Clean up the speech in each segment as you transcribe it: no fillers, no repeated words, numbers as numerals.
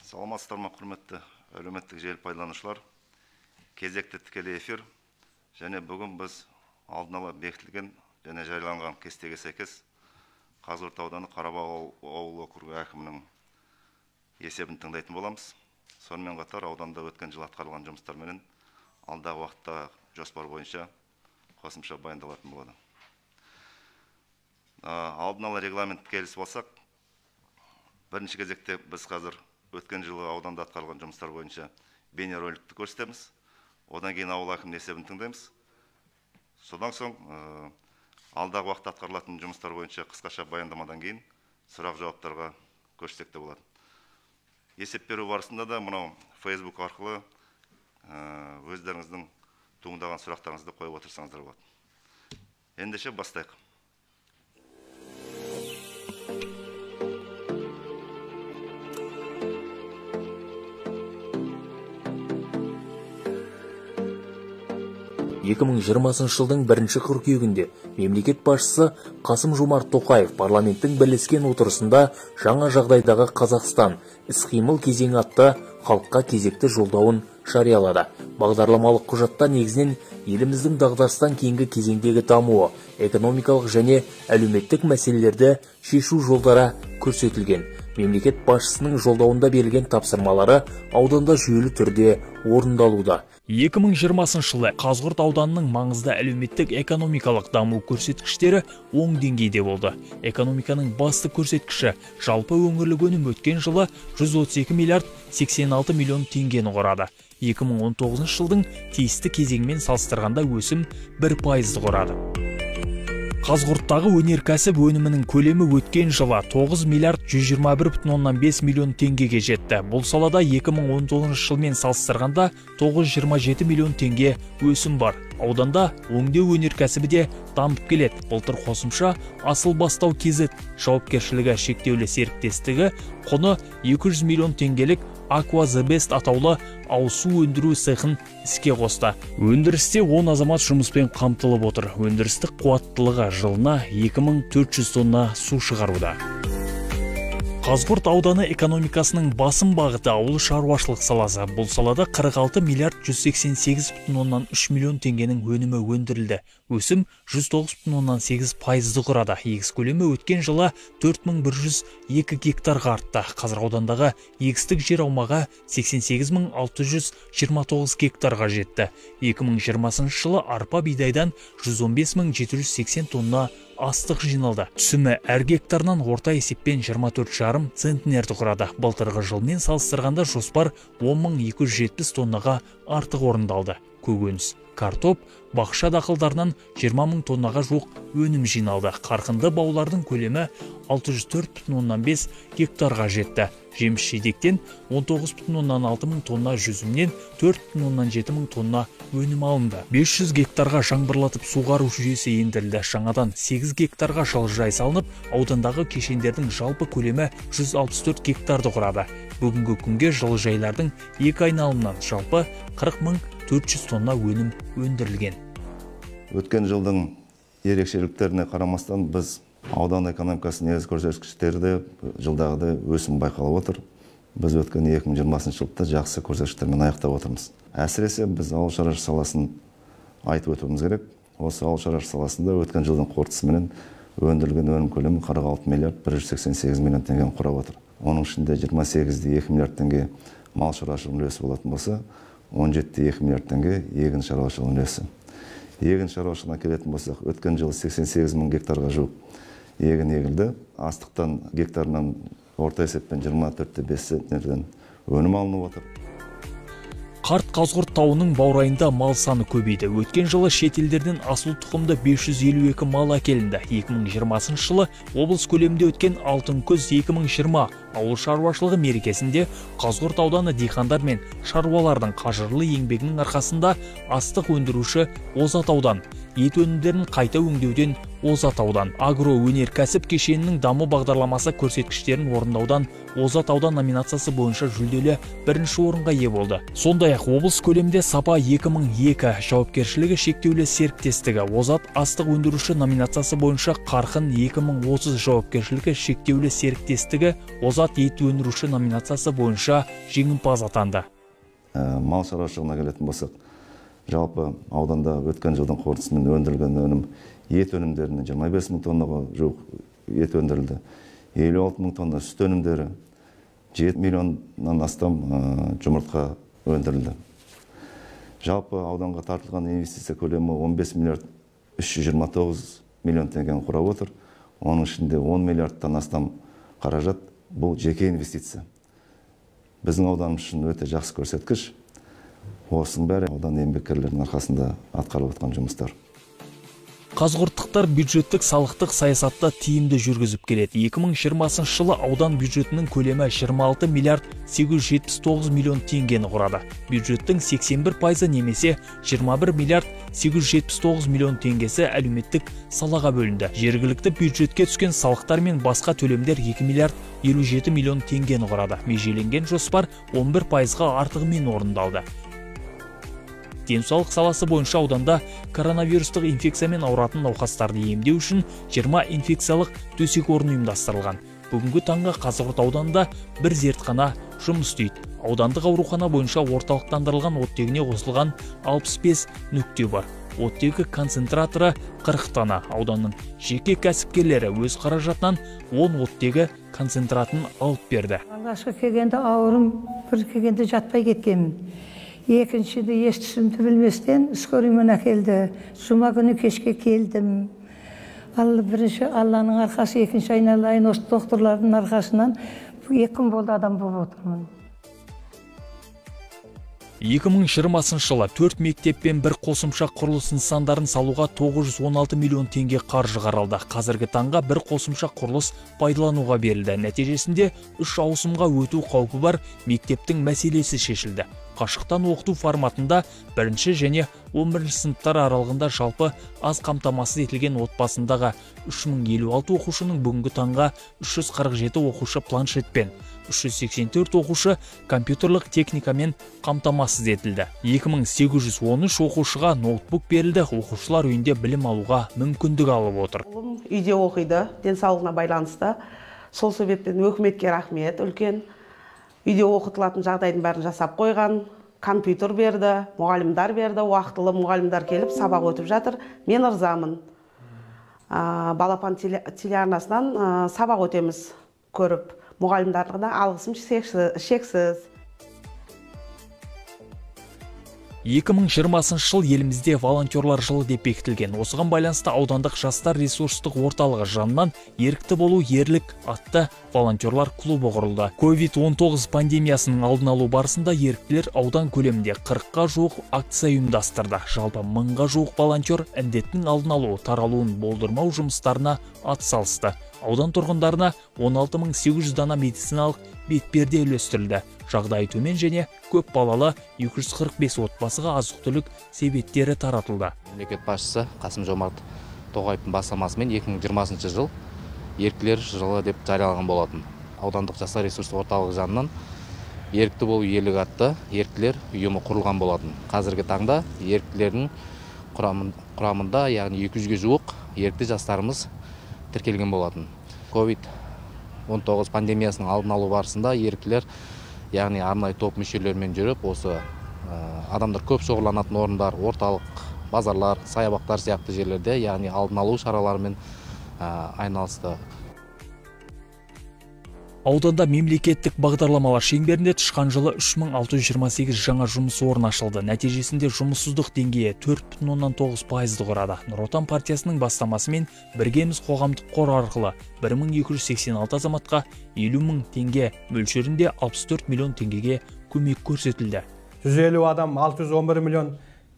Саламатсыздар ма, құрметті әлеуметтік желі пайдаланушылар. Кезекті тікелей эфир және бүгін біз алдын ала бекітілген және жарияланған кестеге сәйкес Қазығұрт ауданы Қарабақ ауыл округі әкімінің есебін тыңдайтын боламыз. Сонымен қатар ауданда өткен жыл атқарылған жұмыстармен алдағы уақытта жоспар бойынша қосымша баяндалатын болады. Алдын ала регламент келісіп алсақ, бірінші кезекте біз қазір өткен жылы ауданда атқарылған жұмыстар бойынша бейнероликті көрсетеміз. Одан кейін ауыл әкімінің есебін тыңдаймыз. Содан соң алдағы уақытта атқарылатын жұмыстар бойынша қысқаша баяндамадан кейін сұрақ жауаптарға көшсек те болады. Есеп беру барысында да мынау Facebook арқылы өздеріңіздің туындаған сұрақтарыңызды қойып отырсаңыздар болады. Ендеше бастайық. жылдың 1 қыркүйегінде мемлекет басшысы Қасым-Жомарт Тоқаев парламенттің бірлескен отырысында жаңа жағдайдағы Қазақстан іс-қимыл кезеңі атты халыққа кезекті жолдауын жариялады. Бағдарламалық құжатта негізінен еліміздің дағдарыстан кейінгі кезеңдегі дамуы, экономикалық және әлеуметтік мәселелерді шешу жолдары көрсетілген. Мемлекет басшысының жолдауында берілген тапсырмалары ауданда жүйелі түрде орындалуда. 2020 жылы Қазығұрт ауданының маңызды әлеуметтік экономикалық даму көрсеткіштері оң деңгейде болды. Экономиканың басты көрсеткіші жалпы өңірлік өнім өткен жылы 132 миллиард 86 миллион теңгені құрады. 2019 жылдың тиісті кезеңмен салыстырғанда өсім 1% құрады. Қазығұрттағы өнеркәсіп өнімінің көлемі өткен жылы 9 миллиард 121,5 миллион теңгеге жетті. Бұл салада 2019 жылмен салыстырғанда 927 миллион теңге өсім бар. Ауданда өңдеу өнеркәсібі де дамып келеді. Былтыр қосымша Асыл Бастау KZ жауапкершілігі шектеулі серіктестігі құны 200 миллион теңгелік Aqua The Best атаулы ауызсу өндіру цехын іске қосты. Өндірісте 10 азамат жұмыспен қамтылып отыр. Өндірістік қуаттылығы жылына 2400 тонна су шығаруда. Қазығұрт ауданы экономикасының басым бағыты ауыл шаруашылық саласы. Бұл салада 46 миллиард 188,3 миллион теңгенің өнімі өндірілді. Өсім 109,8% құрады. Егіс көлемі өткен жылы 4102 гектарға артты. Қазір аудандағы егістік жер аумағы 88,629 гектарға жетті. 2020 жылы арпа бидайдан 115,780 тонна астық жиналды. Түсімі әр гектарынан орта есеппен 24,5 центнерді құрады. Былтырғы жылмен салыстырғанда жоспар 10,270 тоннаға артық орындалды. Көкөніс, картоп, бақша дақылдарынан 20,000 тоннаға жуық өнім жиналды. Қарқынды баулардың көлемі 604,5 гектарға жетті. Жеміс жидектен 19,6 мың тонна, жүзімнен 4,7 мың тонна өнім алынды. 500 гектарға жаңбырлатып суғару жүйесі ендірілді. Жаңадан 8 гектарға жылыжай салынып, аудандағы кешендердің жалпы көлемі 164 гектарды құрады. Бүгінгі күнге жылыжайлардың 2 айналымнан жалпы 40,400 тонна өнім өндірілген. Өткен жылдың ерекшеліктеріне қарамастан біз аудан экономикасының негізгі көрсеткіштерде жылдағыда өсім байқалып отыр. Біз өткен 2020 жылда жақсы көрсеткіштермен аяқтап отырмыз. Әсіресе біз ауыл шаруашылығы саласын айтып өтуіміз керек. Осы ауыл шаруашылығы саласында өткен жылдың қорытындысымен өндірілген өнім көлемі 46 миллиард 188 миллион теңгені құрап отыр. Оның ішінде 28,2 миллиард теңге мал шаруашылығының үлесі болатын болса, 17,2 миллиард теңге егін шаруашылығының үлесі. Егін шаруашылығына келетін болсақ, өткен жылы 88 мың гектарға жуық егін егілді. Астықтан гектарынан орта есеппен 24,5 центнерден өнім алынып отыр. Қарт Қазығұрт тауының баурайында мал саны көбейді. Өткен жылы шетелдерден асыл тұқымды 552 мал әкелінді. 2020 жылы облыс көлемінде өткен Алтын күз 2020 ауыл шаруашылығы мерекесінде Қазығұрт ауданы диқандар мен шаруалардың қажырлы еңбегінің арқасында астық өндіруші озат аудан ет өнімдерін қайта өңдеуден озат аудан. Агроөнеркәсіп кешенінің даму бағдарламасы көрсеткіштерін орындаудан озат аудан номинациясы бойынша жүлделі бірінші орынға ие болды. Сондай-ақ облыс көлемінде Сапа 2002 жауапкершілігі шектеулі серіктестігі, озат астық өндіруші номинациясы бойынша Қарқын 2030 жауапкершілігі шектеулі серіктестігі, озат ет өндіруші номинациясы бойынша жеңімпаз атанды. Мал шаруашылығына келетін болсақ, жалпы ауданда өткен жылдың қорытындысымен өндірілген өнім ет өнімдерінің 25 мың тоннаға жуық ет өндірілді. 56 мың тонна сүт өнімдері, 7 миллионнан астам жұмыртқа өндірілді. Жалпы ауданға тартылған инвестиция көлемі 15 миллиард 329 миллион теңгені құрап отыр. Оның ішінде 10 миллиардтан астам қаражат бұл жеке инвестиция. Біздің ауданымыз үшін өте жақсы көрсеткіш. Осының бәрі аудан еңбеккерлерінің арқасында атқарылып жатқан жұмыстар. Қазығұрттықтар бюджеттік салықтық саясатта тиімді жүргізіп келеді. 2020 жылы аудан бюджетінің көлемі 26 миллиард 879 миллион теңгені құрады. Бюджеттің 81% немесе 21 миллиард 879 миллион теңгесі әлеуметтік салаға бөлінді. Жергілікті бюджетке түскен салықтар мен басқа төлемдер 2 миллиард 57 миллион теңгені құрады. Межеленген жоспар 11%-ға артығымен орындалды. Денсаулық саласы бойынша ауданда коронавирустық инфекциямен ауыратын науқастарды емдеу үшін 20 инфекциялық төсек орын ұйымдастырылған. Бүгінгі таңға Қазығұрт ауданында бір зертхана жұмыс істейді. Аудандық аурухана бойынша орталықтандырылған оттегіне қосылған 65 нүкте бар. Оттегі концентраторы 40 дана. Ауданның жеке кәсіпкерлері өз қаражатынан 10 оттегі концентратын алып берді. Алғашқы келгенде ауырым, бір келгенде жатпай кеткенмін. Екіншіде естісімді білместен скорыймен әкелді. Жұма күні кешке келдім. Бірінші Алланың арқасы, екінші айналайын осы докторлардың арқасынан 2 күн болды адам болып отырмын. 2020 жылы 4 мектеп пен бір қосымша құрылыс нысандарын салуға 916 миллион теңге қаржы қаралды. Қазіргі таңға бір қосымша құрылыс пайдалануға берілді. Нәтижесінде 3 ауысымға өту қаупі бар мектептің мәселесі шешілді. Қашықтан оқыту форматында 1 және 11 сыныптар аралығында жалпы аз қамтамасыз етілген отбасындағы 3056 оқушының бүгінгі таңға 347 оқушы планшетпен, 384 оқушы компьютерлік техникамен қамтамасыз етілді. 2813 оқушыға ноутбук берілді. Оқушылар үйінде білім алуға мүмкіндік алып отыр. Үйде оқиды, денсаулығына байланысты. Сол себептен өкіметке рахмет, үлкен. Үйде оқытылатын жағдайдың бәрін жасап қойған, компьютер берді, мұғалімдар берді, уақытылы мұғалімдар келіп сабақ өтіп жатыр. Мен ырзамын. Балапан телеарнасынан сабақ өтеміз көріп, мұғалімдарға алғысым шексіз. 2020 жыл елімізде волонтерлар жылы деп бекітілген. Осыған байланысты аудандық жастар ресурстық орталығы жанынан ерікті болу ерлік атты волонтерлар клубы құрылды. COVID-19 пандемиясының алдын алу барысында еріктілер аудан көлемінде 40-қа жуық акция ұйымдастырды. Жалпы 1000-ға жуық волонтер індеттің алдын алу, таралуын болдырмау жұмыстарына атсалысты. Аудан тұрғындарына 16800 дана медициналық бетперде үлестірілді. Жағдайы төмен және көп балалы 245 отбасыға азық-түлік себеттері таратылды. Мемлекет басшысы Қасым-Жомарт Тоқаевтың бастамасымен 2020 жыл еріктілер жылы деп жарияланған болатын. Аудандық жастар ресурстық орталығы жанынан ерікті болу ерлік атты еріктілер ұйымы құрылған болатын. Қазіргі таңда еріктілердің құрамында, яғни 200-ге жуық ерікті жастарымыз тіркелген болатын. COVID-19 пандемиясының алдын алу барысында еріктілер, яғни арнайы топ мүшелерімен жүріп, осы адамдар көп шоғырланатын орындар, орталық, базарлар, саябақтар сияқты жерлерде, яғни алдын алу шараларымен айналысты. Ауданда мемлекеттік бағдарламалар шеңберінде тышқан жылы 3628 жаңа жұмыс орны ашылды. Нәтижесінде жұмыссыздық деңгейі 4,9%-ды құрады. Нұр Отан партиясының бастамасымен біргеміз қоғамдық қор арқылы 1286 азаматқа 50 мың теңге мөлшерінде 64 миллион теңгеге көмек көрсетілді. 150 адам 611 миллион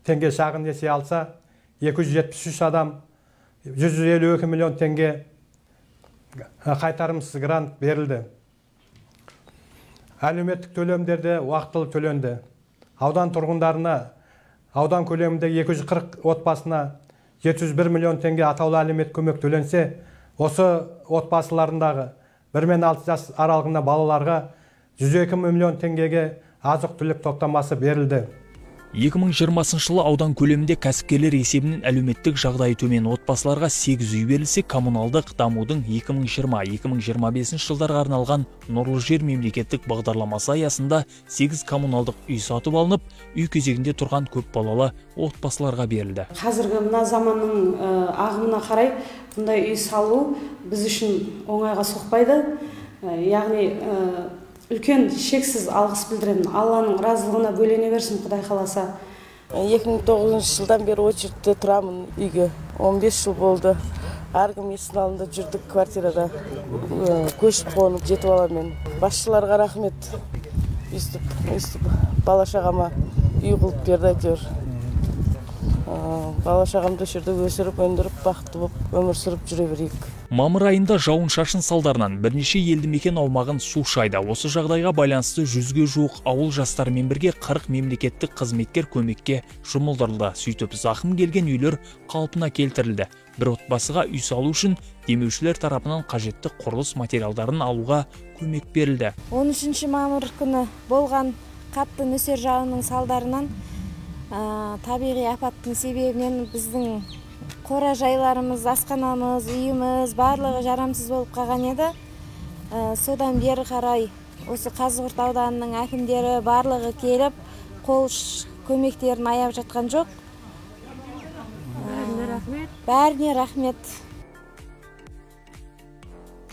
теңге шағын несие алса, 273 адам 152 миллион теңге қайтарымсыз грант берілді. Әлеуметтік төлемдерде уақытылы төленді. Аудан тұрғындарына, аудан көлемінде 240 отбасына 701 миллион теңге атаулы әлеуметтік көмек төленсе, осы отбасыларындағы 1 мен 6 жас аралығында балаларға 102 миллион теңгеге азық-түлік топтамасы берілді. 2020 жылы аудан көлемінде кәсіпкерлер есебінен әлеуметтік жағдайы төмен отбасыларға 8 үй берілсе, коммуналдық дамудың 2020-2025 жылдарға арналған Нұрлы жер мемлекеттік бағдарламасы аясында 8 коммуналдық үй сатып алынып, үй кезегінде тұрған көп балалы отбасыларға берілді. Қазіргі мына заманның ағымына қарай бұндай үй салу біз үшін оңайға соқпайды. Яғни үлкен шексіз алғыс білдіремін. Алланың разылығына бөлене берсін, Құдай қаласа. 2009 жылдан бері очередьте тұрамын үйге. 15 жыл болды. Әркім есін алдында жүрдік квартирада. Көшіп қонып жетіп аламын. Басшыларға рахмет. Өйстіп бала-шағама үй қылып берді әйтеуір. Бала-шағамды жерде өсіріп, өндіріп, бақытты болып өмір сүріп жүре берейік. Мамыр айында жауын-шашын салдарынан бірнеше елді мекен аумағын су шайды. Осы жағдайға байланысты 100-ге жуық ауыл жастарымен бірге 40 мемлекеттік қызметкер көмекке жұмылдырылды. Сөйтіп, зақым келген үйлер қалпына келтірілді. Бір отбасыға үй салу үшін демеушілер тарапынан қажетті құрылыс материалдарын алуға көмек берілді. 13 мамыр күні болған қатты нөсер жауынның салдарынан табиғи апаттың себебінен біздің қора-жайларымыз, асханамыз, үйіміз барлығы жарамсыз болып қалған еді. Содан бері қарай осы Қазығұрт ауданының әкімдері барлығы келіп, қол көмектерін аяп жатқан жоқ. Бәріне рахмет.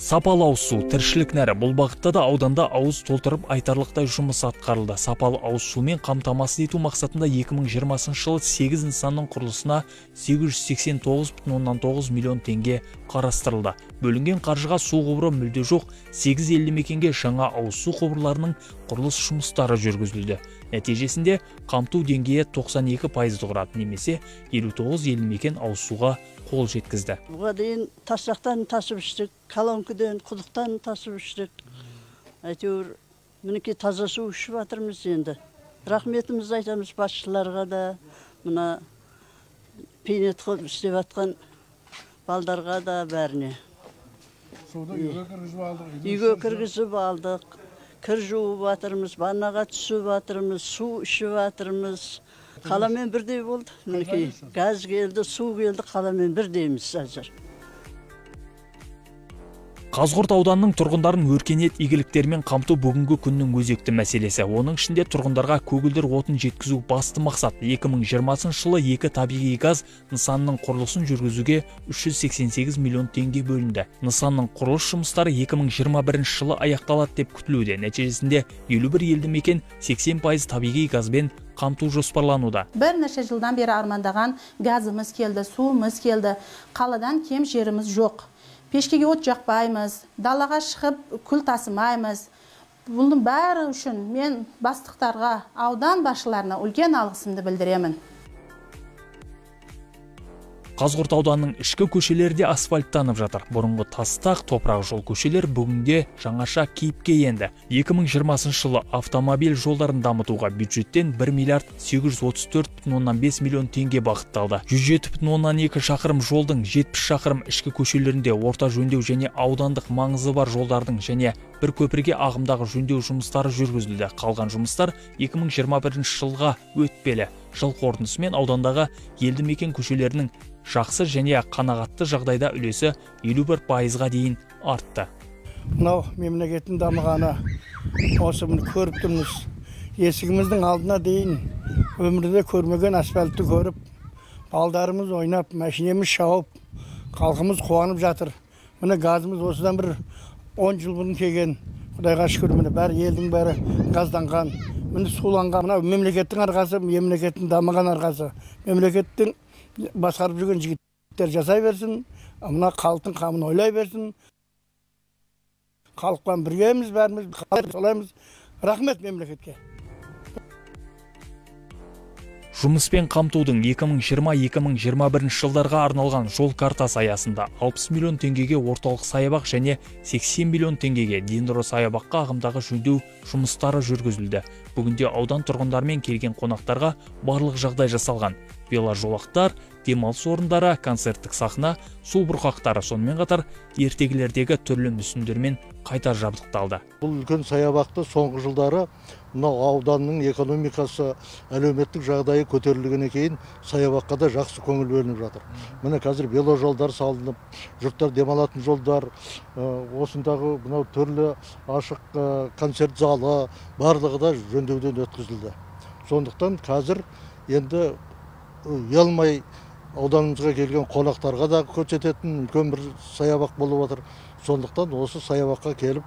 Сапалы ауыз су, тіршілік нәрі. Бұл бағытта да ауданда ауыз толтырып айтарлықтай жұмыс атқарылды. Сапалы ауыз сумен қамтамасыз ету мақсатында 2020 жылы 8 нысанның құрылысына 889,9 миллион теңге қарастырылды. Бөлінген қаржыға су құбыры мүлде жоқ 8 елді мекенге жаңа ауыз су құбырларының құрылыс жұмыстары жүргізілді. Нәтижесінде қамту деңгейі 92% құрады, немесе 59 елді мекен ауыз суға қол жеткізді. Бұға дейін тасжақтан тасып іштік, колонкіден, құдықтан тасып іштік. Әйтеуір, мінеке таза су ішіп жатырмыз енді. Рахметімізді айтамыз басшыларға да, мына пейнет қылып істеп жатқан балдарға да бәріне. Үйге кіргізіп алдық, кір жуып жатырмыз, ваннаға түсіп жатырмыз, су ішіп жатырмыз. Қаламен бірдей болды. Мінекей, газ келді, су келді, қаламен бірдейміз әзір. Қазығұрт ауданының тұрғындарын өркениет игіліктерімен қамту бүгінгі күннің өзекті мәселесі. Оның ішінде тұрғындарға көгілдір отын жеткізу басты мақсат. 2020 жылы 2 табиғи газ нысанның құрылысын жүргізуге 388 миллион теңге бөлінді. Нысанның құрылыс жұмыстары 2021 жылы аяқталады деп күтілуде. Нәтижесінде 51 елді мекен 80% табиғи газбен қамту жоспарлануда. Бірнеше жылдан бері армандаған газымыз келді, суымыз келді. Қаладан кем жеріміз жоқ. Пешкеге от жақпаймыз, далаға шығып күл тасымаймыз. Бұның бәрі үшін мен бастықтарға, аудан басшыларына үлкен алғысымды білдіремін. Қазығұрт ауданының ішкі көшелері де асфальттанып жатыр. Бұрынғы тастақ, топырақ жол көшелер бүгінде жаңаша кейіпке енді. 2020 жылы автомобиль жолдарын дамытуға бюджеттен 1 миллиард 834,5 миллион теңге бағытталды. 107,2 шақырым жолдың 70 шақырым ішкі көшелерінде орта жөндеу және аудандық маңызы бар жолдардың және бір көпірге ағымдағы жөндеу жұмыстары жүргізілді. Қалған жұмыстар 2021 жылға өтпелі. Жыл қорытындысымен аудандағы елді мекен көшелерінің жақсы және қанағатты жағдайда үлесі 51%-ға дейін артты. Мынау мемлекеттің дамығаны осы көріп тұрмыз. Есігіміздің алдына дейін өмірде көрмеген асфальтты көріп, балдарымыз ойнап, машинеміз шауып, халқымыз қуанып жатыр. Міне газымыз осыдан бір 10 жыл бұрын келген. Құдайға шүкір, міне бәрі елдің бәрі газданған. Міне суланған. Мына мемлекеттің арқасы, мемлекеттің дамыған арқасы. Мемлекеттің басқарып жүрген жігіттер жасай берсін, мына халықтың қамын ойлай берсін. Халықпен біргеміз, бәріміз солаймыз. Рахмет мемлекетке. Жұмыспен қамтудың 2020-2021 жылдарға арналған жол картасы аясында 60 миллион теңгеге орталық саябақ және 80 миллион теңгеге Дендро саябаққа ағымдағы жөндеу жұмыстары жүргізілді. Бүгінде аудан тұрғындарымен келген қонақтарға барлық жағдай жасалған. Веложолақтар, демалыс орындары, концерттік сахна, су бұрқақтары, сонымен қатар ертегілердегі түрлі мүсіндермен қайта жабдықталды. Бұл үлкен саябақты соңғы жылдары мынау ауданның экономикасы, әлеуметтік жағдайы көтерілгеннен кейін саябаққа да жақсы көңіл бөлініп жатыр. Міне қазір веложолдар салынып, жұрттар демалатын жолдар, осындағы мынау түрлі ашық концерт залы барлығы да жөндеуден өткізілді. Сондықтан қазір енді ұялмай ауданымызға келген қонақтарға да көрсететін үлкен бір саябақ болып отыр. Сондықтан осы саябаққа келіп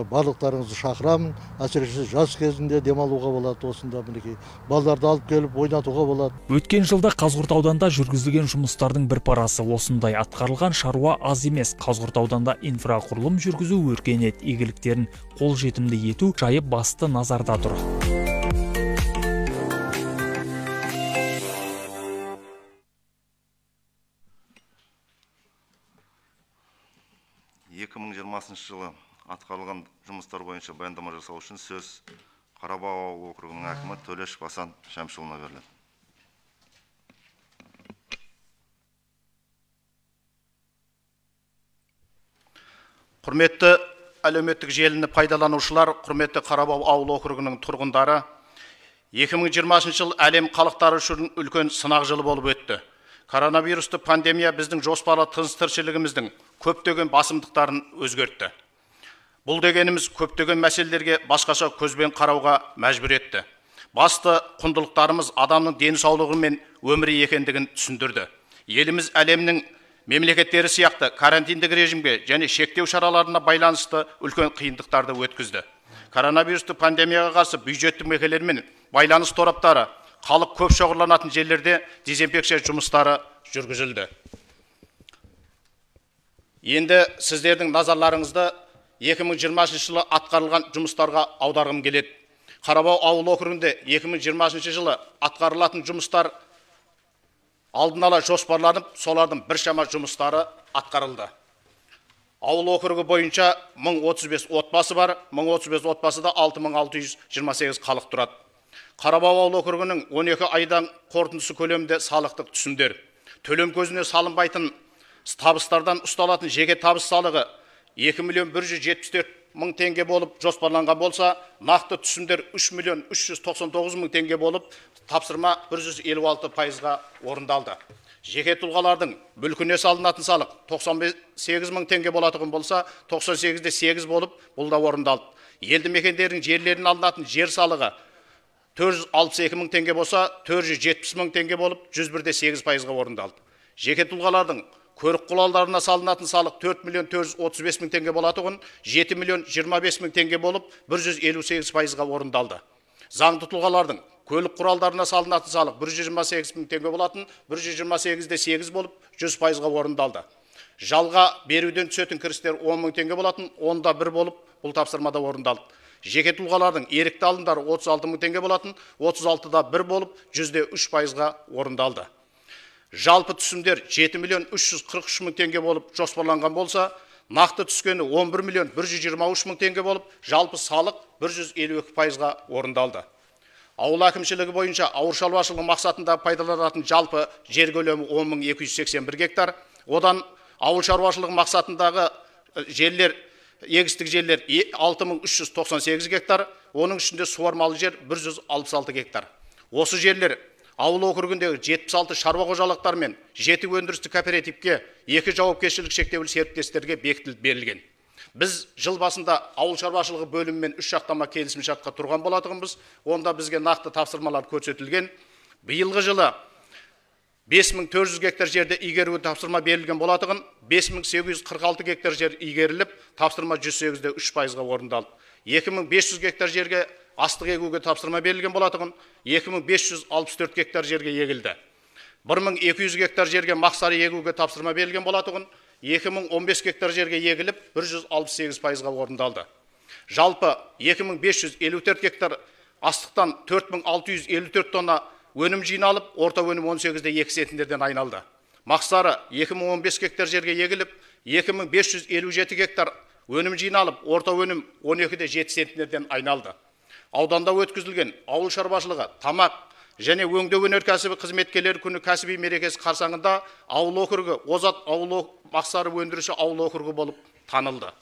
барлықтарыңызды шақырамын. Әсіресе жас кезінде демалуға болады, осында мінекей балаларды алып келіп ойнатуға болады. Өткен жылда Қазығұрт ауданында жүргізілген жұмыстардың бір парасы осындай. Атқарылған шаруа аз емес. Қазығұрт ауданда инфрақұрылым жүргізу, өркениет игіліктерін қолжетімді ету жайы басты назарда тұр. 2020 жылы атқарылған жұмыстар бойынша баяндама жасау үшін сөз Қарабау ауыл округінің әкімі Төлеш Басан Шәмшұлына беріледі. Құрметті әлеуметтік желіні пайдаланушылар, құрметті Қарабау ауыл округінің тұрғындары, 2020 жыл әлем халықтары үшін үлкен сынақ жылы болып өтті. Коронавирусты пандемия біздің жоспарлы тыныс-тіршілігіміздің көптеген басымдықтарын өзгертті. Бұл дегеніміз көптеген мәселелерге басқаша көзбен қарауға мәжбүр етті. Басты құндылықтарымыз адамның денсаулығы мен өмірі екендігін түсіндірді. Еліміз әлемнің мемлекеттері сияқты карантиндік режимге және шектеу шараларына байланысты үлкен қиындықтарды өткізді. Коронавирусты пандемияға қарсы бюджеттік мекемелермен байланыс тораптары, халық көп шоғырланатын жерлерде дезинфекция жұмыстары жүргізілді. Енді сіздердің назарларыңызды 2020 жылы атқарылған жұмыстарға аударғым келеді. Қарабау ауыл округінде 2020 жылы атқарылатын жұмыстар алдын ала жоспарланып, солардың біршама жұмыстары атқарылды. Ауыл округі бойынша 1035 отбасы бар, 1035 отбасыда 6628 халық тұрады. Қарабау ауыл округінің 12 айдан қорытындысы көлемінде салықтық түсімдер, төлем көзіне салынбайтын табыстардан ұсталатын жеке табыс салығы 2.174.000 теңге болып жоспарланған болса, нақты түсімдер 3.399.000 теңге болып, тапсырма 156%-ға орындалды. Жеке тұлғалардың мүлкіне салынатын салық 98.000 теңге болатығын болса, 98-де 8 болып, бұл да орындалды. Елді мекендердің жерлерін алынатын жер салығы 462.000 теңге болса, 470.000 теңге болып, 101-де 8%-ға орындалды. Жеке тұлғалардың көлік құралдарына салынатын салық 4.435.000 теңге болатығын 7.025.000 теңге болып, 158%-ға орындалды. Заңды тұлғалардың көлік құралдарына салынатын салық 128.000 теңге болатын, 128-де 8 болып, 100%-ға орындалды. Жалға беруден түсетін кірістер 10.000 теңге болатын, 10-да 1 болып, бұл тапсырмада орындалды. Жеке тұлғалардың ерікті алымдары 36.000 теңге болатын, 36-да 1 болып, 100-де 3%-ға орындалды. Жалпы түсімдер 7.343.000 теңге болып жоспарланған болса, нақты түскені 11.123.000 теңге болып, жалпы салық 152%-ға орындалды. Ауыл әкімшілігі бойынша ауыл шаруашылығы мақсатында пайдаланатын жалпы жер көлемі 10.281 гектар. Одан ауыл шаруашылығы мақсатындағы жерлер, егістік жерлер 6.398 гектар, оның ішінде суармалы жер 166 гектар. Осы жерлер ауыл округіндегі 76 шаруа қожалықтар мен 7 өндірістік кооперативке 2 жауапкершілік шектеулі серіктестерге бекітіліп берілген. Біз жыл басында ауыл шаруашылығы бөлімімен 3 жақтама келісімшартқа тұрған болатығымыз, онда бізге нақты тапсырмалар көрсетілген. Биылғы жылы 5400 гектар жерде игеруге тапсырма берілген болатығын, 5846 гектар жер игеріліп, тапсырма 108-де 3%-ға орындалды. 2500 гектар жерге астық егуге тапсырма берілген болатығын, 2564 гектар жерге егілді. 1200 гектар жерге мақсары егуге тапсырма берілген болатығын, 2015 гектар жерге егіліп, 168%-ға орындалды. Жалпы 2554 гектар астықтан 4654 тонна өнім жиналып, орта өнім 18-де 2 центнерден айналды. Мақсары 2015 гектар жерге егіліп, 2557 гектар өнім жиналып, орта өнім 12-де 7 центнерден айналды. Ауданда өткізілген ауыл шаруашылығы, тамақ және өңдеу өнеркәсібі қызметкерлері күні кәсіби мерекесі қарсаңында ауыл округі озат ауыл мақсары өндіруші ауыл округі болып танылды.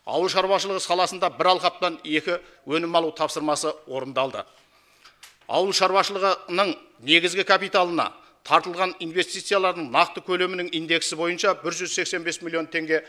Ауыл шаруашылығы саласында бір алқаптан 2 өнім алу тапсырмасы орындалды. Ауыл шаруашылығының негізгі капиталына тартылған инвестициялардың нақты көлемінің индексі бойынша 185 миллион теңге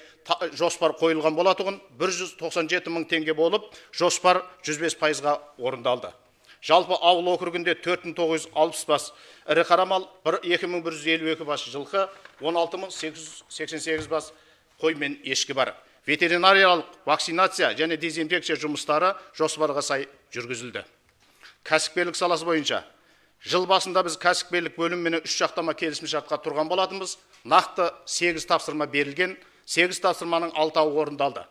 жоспар қойылған болатұғын 197 мың теңге болып, жоспар 105%-ға орындалды. Жалпы ауыл округінде 4960 бас ірі қара мал, 2152 бас жылқы, 16888 бас қой мен ешкі бар. Ветеринариялық вакцинация және дезинфекция жұмыстары жоспарға сай жүргізілді. Кәсіпкерлік саласы бойынша жыл басында біз кәсіпкерлік бөлімімен 3 жақтама келісімшартқа тұрған болатынбыз. Нақты 8 тапсырма берілген, 8 тапсырманың 6-ы орындалды.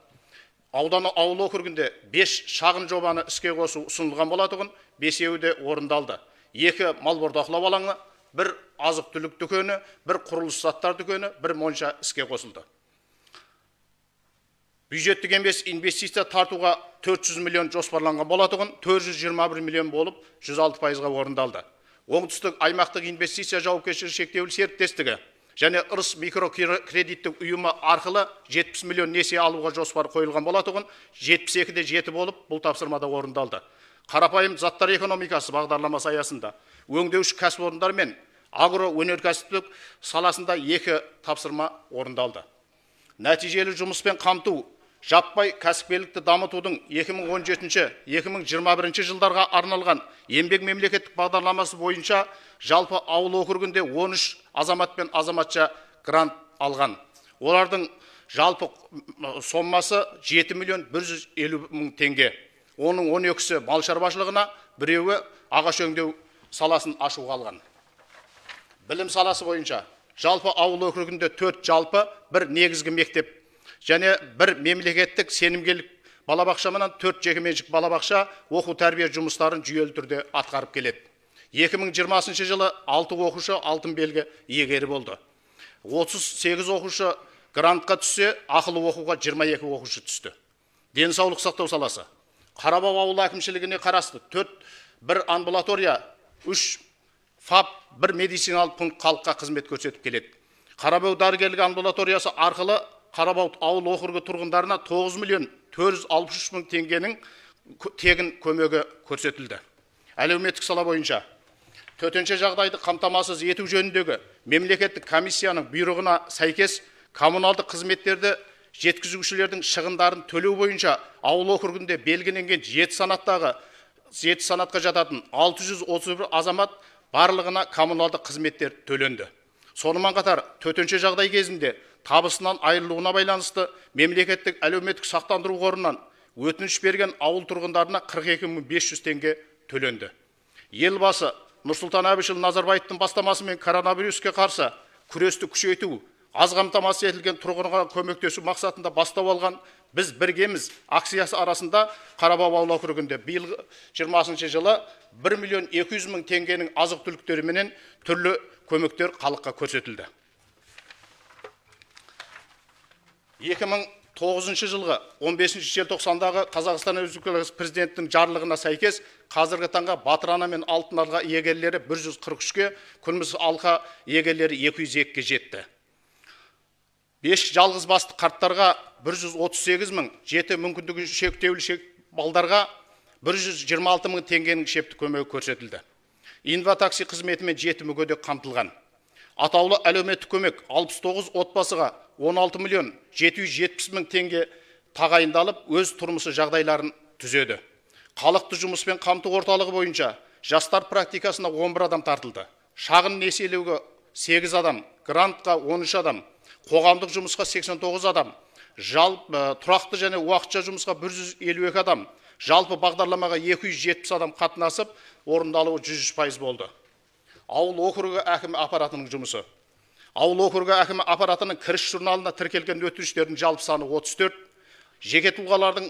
Ауданы ауыл округінде 5 шағын жобаны іске қосу ұсынылған болатұғын, 5-еуі де орындалды. 2 мал бордақылау алаңы, 1 азық-түлік дүкені, 1 құрылыс заттар дүкені, 1 монша іске қосылды. Бюджеттік емес инвестиция тартуға 400 миллион жоспарланған болатұғын, 421 миллион болып, 106%-ға орындалды. Оңтүстік аймақтық инвестиция жауапкершілігі шектеулі серіктестігі және ырыс микрокредиттік ұйымы арқылы 70 миллион несие алуға жоспар қойылған болатұғын, 72-де 7 болып, бұл тапсырмада орындалды. Қарапайым заттар экономикасы бағдарламасы аясында өңдеуші кәсіпорындар мен агроөнеркәсіптік саласында 2 тапсырма орындалды. Нәтижелі жұмыспен қамту жаппай кәсіпкерлікті дамытудың 2017-2021 жылдарға арналған еңбек мемлекеттік бағдарламасы бойынша жалпы ауыл округінде 13 азамат пен азаматша грант алған. Олардың жалпы соммасы 7 миллион 150 мың теңге. Оның 12-сі мал шаруашылығына, 1-еуі ағаш өңдеу саласын ашуға алған. Білім саласы бойынша жалпы ауыл округінде 4 жалпы, 1 негізгі мектеп және 1 мемлекеттік сенімгерлік балабақшамынан 4 жекеменшік балабақша оқу тәрбие жұмыстарын жүйелі түрде атқарып келеді. 2020 жылы 6 оқушы алтын белгі иегері болды. 38 оқушы грантқа түссе, ақылы оқуға 22 оқушы түсті. Денсаулық сақтау саласы. Қарабау ауыл әкімшілігіне қарасты 1 амбулатория, 3 ФАП, 1 медициналық пункт халыққа қызмет көрсетіп келеді. Қарабау дәрігерлік амбулаториясы арқылы Қарабау ауыл округі тұрғындарына 9 миллион 463 мың теңгенің тегін көмегі көрсетілді. Әлеуметтік сала бойынша төтенше жағдайды қамтамасыз ету жөніндегі мемлекеттік комиссияның бұйрығына сәйкес коммуналдық қызметтерді жеткізушілердің шығындарын төлеу бойынша ауыл округінде белгіленген 7 санатқа жататын 631 азамат барлығына коммуналдық қызметтер төленді. Сонымен қатар төтенше жағдай кезінде табысынан айырылуына байланысты мемлекеттік әлеуметтік сақтандыру қорынан өтініш берген ауыл тұрғындарына 42.500 теңге төленді. Елбасы Нұрсұлтан Әбішұлы Назарбаевтың бастамасымен коронавируске қарсы күресті күшейту, аз қамтамасыз етілген тұрғынға көмектесу мақсатында бастау алған біз біргеміз акциясы арасында Қарабау ауыл округінде биыл 20 жылы 1 миллион 200 мың теңгенің азық-түліктері менен түрлі көмектер халыққа көрсетілді. 2009 жылғы 15 желтоқсандағы Қазақстан Республикасы президенттің жарлығына сәйкес қазіргі таңға батыр ана мен алтын алқа иегерлері 143-ге, күміс алқа иегерлері 202-ге жетті. 5 жалғыз басты қарттарға 138 мың, 7 мүмкіндігі шектеулі балдарға 126 мың теңгенің шепті көмегі көрсетілді. Инватакси қызметімен 7 мүгедек қамтылған. Атаулы әлеуметтік көмек 69 отбасыға 16 миллион 770 мың теңге тағайындалып, өз тұрмысы жағдайларын түзеді. Халықты жұмыспен қамту орталығы бойынша жастар практикасына 11 адам тартылды. Шағын несиелеуге 8 адам, грантқа 13 адам, қоғамдық жұмысқа 89 адам, тұрақты және уақытша жұмысқа 152 адам, жалпы бағдарламаға 270 адам қатынасып, орындалуы 100% болды. Ауыл округі әкімі аппаратының жұмысы. Ауыл округі әкімі аппаратының кіріс журналына тіркелген өтініштердің жалпы саны 34, жеке тұлғалардан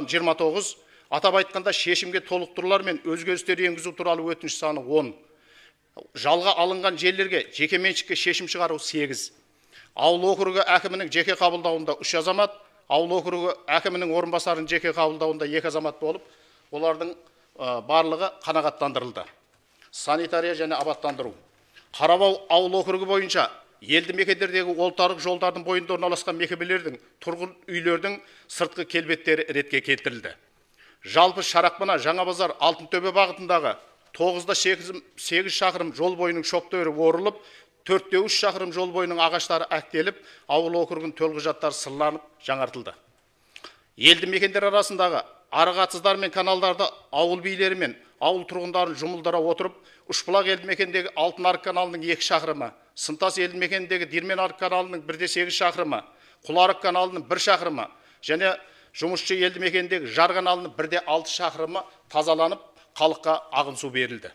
29, атап айтқанда шешімге толықтырулар мен өзгерістер енгізу туралы өтініш саны 10. Жалға алынған жерлерге жеке меншікке шешім шығару 8. Ауыл округі әкімінің жеке қабылдауында 3 азамат, ауыл округі әкімінің орынбасарының жеке қабылдауында 2 азамат болып, олардың барлығы қанағаттандырылды. Санитария және абаттандыру. Қарабау ауыл округі бойынша елді мекендердегі орталық жолдардың бойында орналасқан мекемелердің, тұрғын үйлердің сыртқы келбеттері ретке келтірілді. Жалпы Шарақбана Жаңабазар Алтынтөбе бағытындағы 9-да 8 шақырым жол бойының шоқтері орылып, 4-те 3 шақырым жол бойының ағаштары әктеліп, ауыл округінің төлқұжаттары сырланып жаңартылды. Елді мекендер арасындағы арықатсыздар мен каналдарды ауыл билері мен ауыл тұрғындарын жұмылдыра отырып, Ұшпұлақ елді мекендегі Алтын арық каналының 2 шақырымы, Сынтас елді мекендегі Дирмен арық каналының 1-де 8 шақырымы, Құларық каналының 1 шақырымы және Жұмысшы елді мекендегі Жар каналының 1-де 6 шақырымы тазаланып, халыққа ағын су берілді.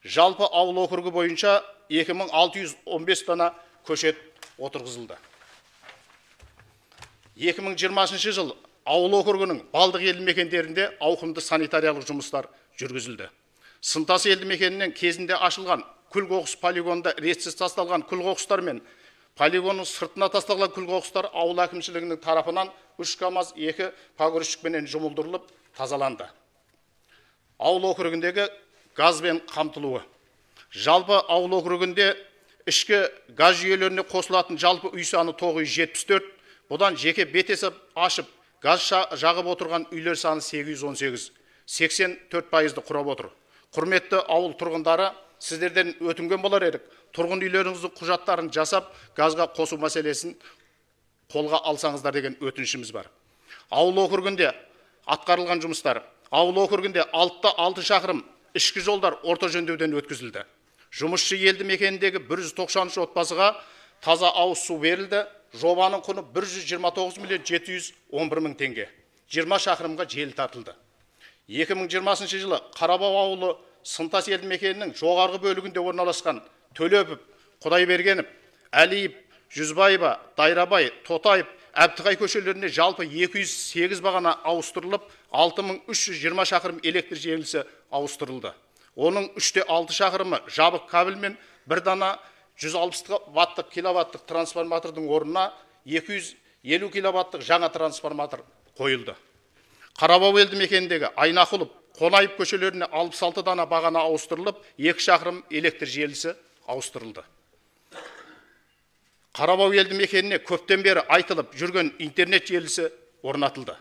Жалпы ауыл округі бойынша 2615 дана көшет отырғызылды. 2020 жыл ауыл округінің балдық елді мекендерінде ауқымды санитариялық жұмыстар жүргізілді. Сынтас елді мекенінен кезінде ашылған күл қоқыс полигонында ретсіз тасталған күл қоқыстар мен полигонның сыртына тасталған күл қоқыстар ауыл әкімшілігінің тарапынан 3 КАМАЗ 2 погрузчикпенен жұмылдырылып тазаланды. Ауыл округіндегі газбен қамтылуы. Жалпы ауыл округінде ішкі газ жүйелеріне қосылатын жалпы үй саны 974, бұдан жеке бетесі ашып газ жағып отырған үйлер саны 818, 84%-ды құрап отыр. Құрметті ауыл тұрғындары, сіздерден өтінген болар едік, тұрғын үйлеріңіздің құжаттарын жасап, газға қосу мәселесін қолға алсаңыздар деген өтінішіміз бар. Ауыл округінде атқарылған жұмыстар. Ауыл округінде 6-та 6 шақырым ішкі жолдар орта жөндеуден өткізілді. Жұмысшы елді мекеніндегі 193 отбасыға таза ауыз су берілді. Жобаның құны 129 миллион 711 мың теңге. 20 шақырымға желі тартылды. 2020 жылы Қарабау ауылы Сынтас елді мекенінің жоғарғы бөлігінде орналасқан Төлепов, Құдайбергенов, Әлиев, Жүзбаева, Дайрабай, Тотаев, Әбтіқай көшелеріне жалпы 208 бағана ауыстырылып, 6320 шақырым электр желісі ауыстырылды. Оның 3-те 6 шақырымы жабық кабельмен 1 дана 160 ваттық киловаттық трансформатордың орнына 250 киловаттық жаңа трансформатор қойылды. Қарабау елді мекеніндегі Айнақұлов, Қонаев көшелеріне 66 дана бағана ауыстырылып, 2 шақырым электр желісі ауыстырылды. Қарабау елді мекеніне көптен бері айтылып жүрген интернет желісі орнатылды.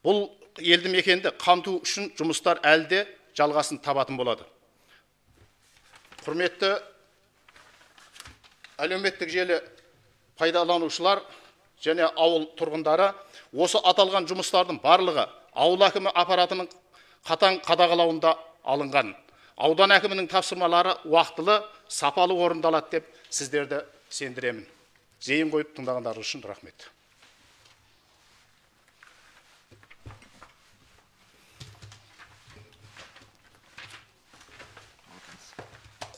Бұл елді мекенді қамту үшін жұмыстар әлде жалғасын табатын болады. Құрметті әлеуметтік желі пайдаланушылар және ауыл тұрғындары, осы аталған жұмыстардың барлығы ауыл әкімі аппаратының қатаң қадағалауында алынған. Аудан әкімінің тапсырмалары уақытылы, сапалы орындалады деп сіздерді сендіремін. Зейін қойып тыңдағандарыңыз үшін рахмет.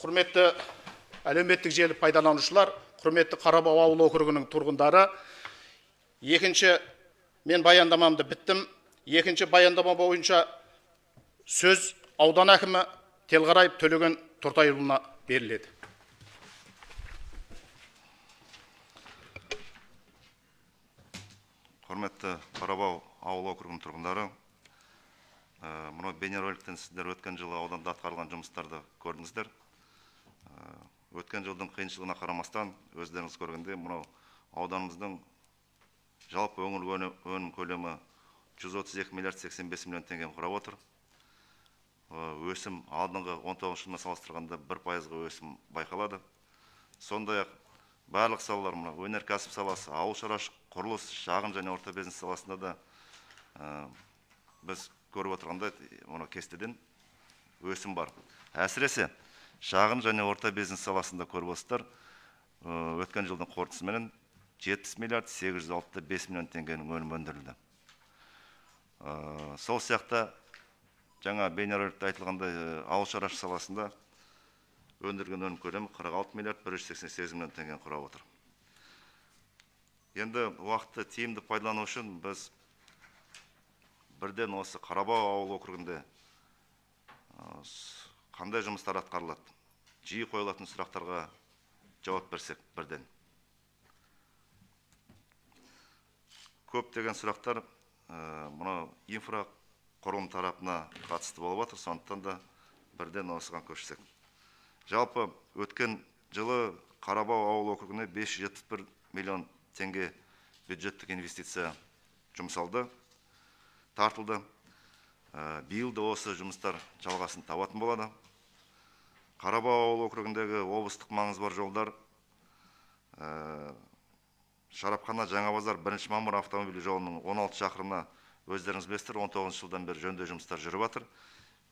Құрметті әлеуметтік желі пайдаланушылар, құрметті Қарабау ауыл округінің тұрғындары, мен баяндамамды біттім. Екінші баяндама бойынша сөз аудан әкімі Телғараев Төлеген Тұртайұлына беріледі. Құрметті Қарабау ауыл округінің тұрғындары, мұны бейнероликтен сіздер өткен жылы ауданда атқарылған жұмыстарды көрдіңіздер. Өткен жылдың қиыншылығына қарамастан, өздеріңіз көргенде, мұны ауданымыздың жалпы өңір өнім көлемі 132 миллиард 85 миллион теңгені құрап отыр. Өсім алдыңғы 19 жылына салыстырғанда 1%-ға өсім байқалады. Сондай-ақ барлық салалар, өнеркәсіп саласы, ауыл шаруашылық, құрылыс, шағын және орта бизнес саласында да біз көріп отырғандай кестеден өсім бар. Әсіресе шағын және орта бизнес саласында көріп отырсыздар, өткен жылдың қорытындысымен 70 миллиард 865 миллион теңгенің өнім өндірілді. Сол сияқты жаңа бейнероликте айтылғандай ауыл шаруашылық саласында өндірген өнім көлемі 46 миллиард 188 миллион теңгені құрап отыр. Енді уақытты тиімді пайдалану үшін біз бірден осы Қарабау ауыл округінде қандай жұмыстар атқарылады, жиі қойылатын сұрақтарға жауап берсек бірден. Көптеген сұрақтар мұны құрылым тарапына қатысты болып отыр, сондықтан да бірден осыған көшсек. Жалпы өткен жылы Қарабау ауыл округіне 571 миллион теңге бюджеттік инвестиция жұмсалды, тартылды. Биыл да осы жұмыстар жалғасын табатын болады. Қарабау ауыл округіндегі облыстық маңызы бар жолдар, Шарапхана Жаңабазар 1 мамыр автомобиль жолының 16 шақырымына өздеріңіз білесіздер, 19 жылдан бері жөндеу жұмыстар жүріп жатыр.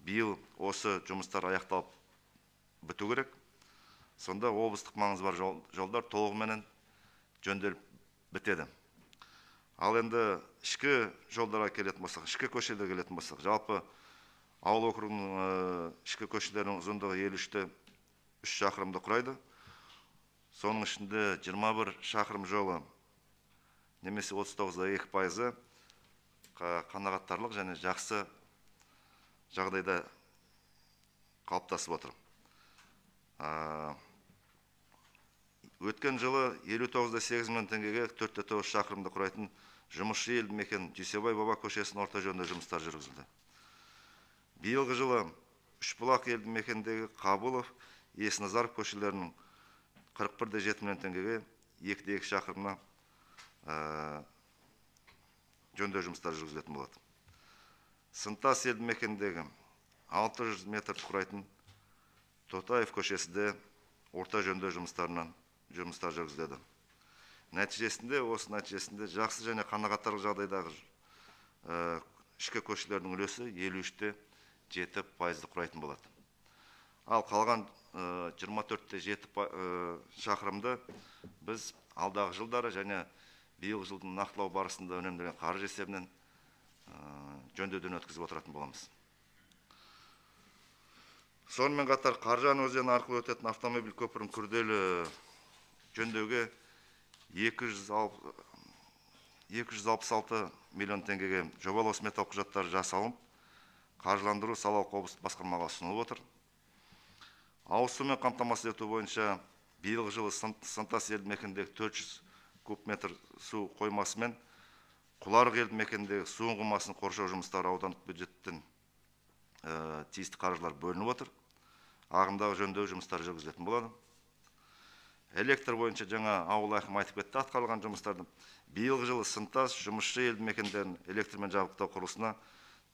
Биыл осы жұмыстар аяқталып біту керек. Сонда облыстық маңызы бар жолдар толығыменен жөнделіп бітеді. Ал енді ішкі жолдарға келетін болсақ, ішкі көшелерге келетін болсақ, жалпы ауыл округінің ішкі көшелерінің ұзындығы 53-3 шақырымды құрайды. Соның ішінде 21 шақырым жолы немесе 39,2% қанағаттарлық және жақсы жағдайда қалыптасып отыр. Өткен жылы 59,8 миллион теңгеге 4,9 шақырымды құрайтын жұмысшы елді мекен Дүйсебай баба көшесінің орта жөндеу жұмыстары жүргізілді. Биылғы жылы Үшбұлақ елді мекендегі Қабылов, Есназаров көшелерінің 41,7 миллион теңгеге 2,2 шақырымына жөндеу жұмыстары жүргізілетін болады. Сынтас елді мекендегі 600 метр құрайтын Тотаев көшесінде орта жөндеу жұмыстар жүргізіледі. Осы нәтижесінде жақсы және қанағаттарлық жағдайдағы ішкі көшелердің үлесі 53,7% құрайтын болады. Ал қалған 24,7 шақырымды біз алдағы жылдары және биыл жылдың нақтылау барысында үнемделген қаржы есебінен жөндеуден өткізіп отыратын боламыз. Сонымен қатар Қаржан өзені арқылы өтетін автомобиль көпірін күрделі жөндеуге 266 миллион теңгеге жобалау сметалық құжаттары жасалып, қаржыландыру салалық облыстық басқармаға ұсынылып отыр. Ауыз сумен қамтамасыз ету бойынша биылғы жылы Сынтас елді мекендегі 400 куб метр су қоймасы мен Құларық елді мекендегі су ұңғымасын қоршау жұмыстары аудандық бюджеттен тиісті қаржылар бөлініп отыр. Ағымдағы жөндеу жұмыстары жүргізілетін болады. Электр бойынша жаңа ауыл әкімі айтып кетті атқарылған жұмыстарды. Биылғы жылы Сынтас жұмысшы елді мекендерін электрмен жабдықтау құрылысына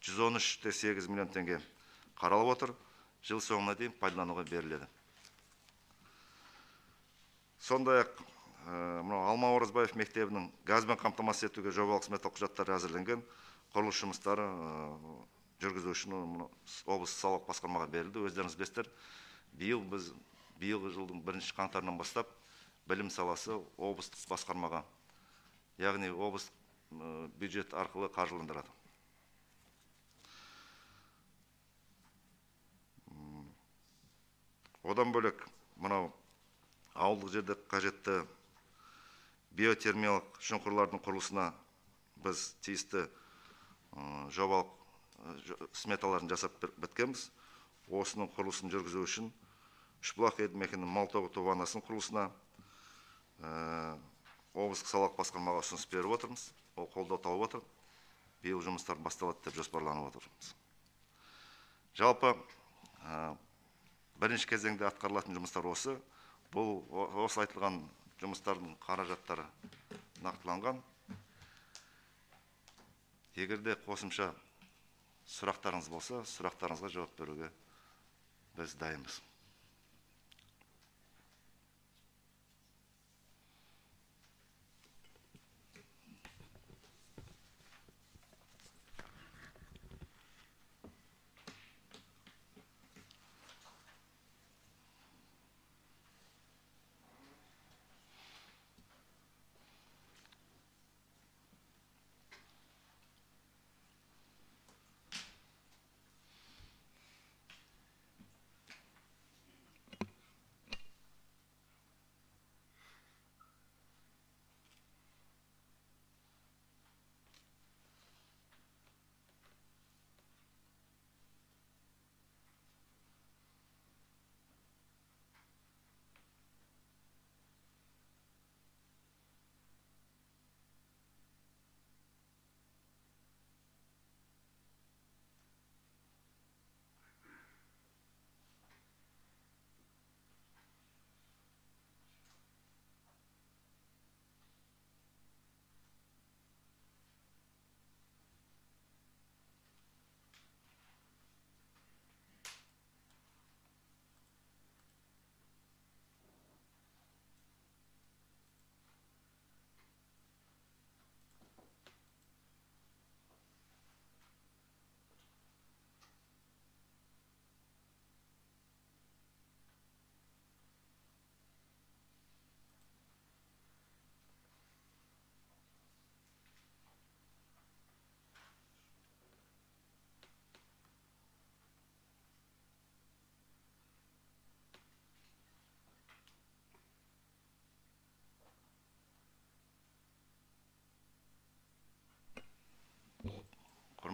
113,8 миллион теңге қаралып отыр. Жыл соңына дейін пайдалануға беріледі. Сондай-ақ Алма Оразбаев мектебінің газбен қамтамасыз етуге жобалық сметалық құжаттары әзірленген, құрылыс жұмыстары жүргізу үшін облыстық салалық басқармаға берілді. Өздеріңіз білесіздер, биылғы жылдың 1 қаңтарынан бастап білім саласы облыстық басқармаға, яғни облыстық бюджет арқылы қаржыландырады. Одан бөлек, мынау ауылдық жерде қажетті биотермиялық шұңқырлардың құрылысына біз тиісті жобалық сметаларын жасап біткенбіз. Осының құрылысын жүргізу үшін Үшбұлақ елді мекенінің Малтоғы тобанасын құрылысына облыстық салалық басқармаға ұсыныс беріп отырмыз. Ол қолдау тауып отыр. Биыл жұмыстар басталады деп жоспарланып отырмыз. Жалпы бірінші кезеңде атқарылатын жұмыстар осы. Бұл осы айтылған жұмыстардың қаражаттары нақтыланған. Егерде қосымша сұрақтарыңыз болса, сұрақтарыңызға жауап беруге біз дайынбыз.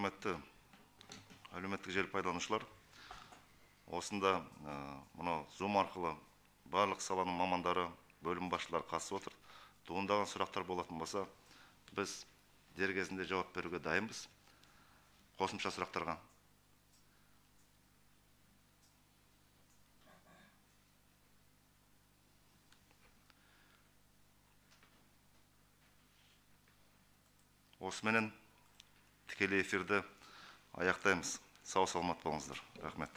Құрметті әлеуметтік желі пайдаланушылар, осында мұны Zoom арқылы барлық саланың мамандары, бөлім басшылары қатысып отыр. Туындаған сұрақтар болатын болса, біз дер кезінде жауап беруге дайынбыз. Қосымша сұрақтарға. Осыменен тікелей эфирді аяқтаймыз. Сау саламат болыңыздар. Рахмет.